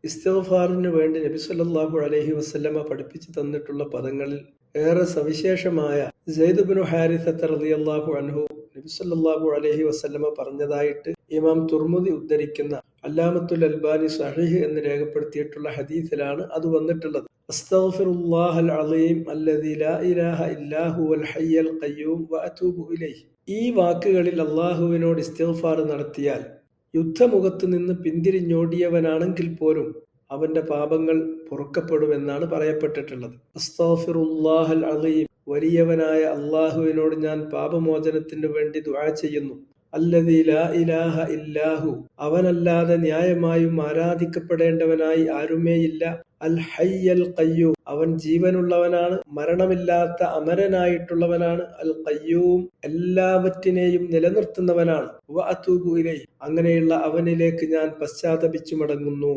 ഇസ്തിഗ്ഫാറിന് വേണ്ടി നബി സല്ലല്ലാഹു അലൈഹി വസല്ലമ പഠിപ്പിച്ചു തന്നിട്ടുള്ള പദങ്ങളിൽ ഏറെ സവിശേഷമായ സെയ്ദ് ഇബ്നു ഹാരിസത്ത റളിയല്ലാഹു അൻഹു നബി സല്ലല്ലാഹു അലൈഹി വസല്ലമ പറഞ്ഞതായിട്ട് ഇമാം തുർമുദി ഉദ്ധരിക്കുന്ന അല്ലാമത്തുൽ അൽബാനി സഹീഹ് എന്ന് രേഖപ്പെടുത്തിയിട്ടുള്ള ഹദീസിലാണ് അത് വന്നിട്ടുള്ളത്. അസ്തഗ്ഫിറുല്ലാഹൽ അളീം അല്ലദീ ലാ ഇലാഹ ഇല്ലാ ഹുവൽ ഹയ്യുൽ ഖയ്യൂം വഅതൂബു ഇലൈഹി. ഈ വാക്കുകളിൽ അല്ലാഹുവിനോട് ഇസ്തിഗ്ഫാർ നടത്തിയാൽ യുദ്ധമുഖത്ത് നിന്ന് പിന്തിരിഞ്ഞോടിയവനാണെങ്കിൽ പോലും അവന്റെ പാപങ്ങൾ പൊറുക്കപ്പെടുമെന്നാണ് പറയപ്പെട്ടിട്ടുള്ളത്. അസ്തഗ്ഫിറുല്ലാഹൽ അളീം, വലിയവനായ അള്ളാഹുവിനോട് ഞാൻ പാപമോചനത്തിനു വേണ്ടി ദുആ ചെയ്യുന്നു. അല്ലദീ ലാ ഇലാഹ ഇല്ലാഹു, അവനല്ലാതെ ന്യായമായും ആരാധിക്കപ്പെടേണ്ടവനായി ആരുമേയില്ല. അൽ ഹയ്യൽ ഖയ്യൂം, അവൻ ജീവനുള്ളവനാണ്, മരണമില്ലാത്ത അമരനായിട്ടുള്ളവനാണ്. അൽ ഖയ്യൂം, എല്ലാവറ്റിനെയും നിലനിർത്തുന്നവനാണ്. വഅതൂബു ഇലൈഹി, അങ്ങനെയുള്ള അവനിലേക്ക് ഞാൻ പശ്ചാത്തപിച്ചു മടങ്ങുന്നു.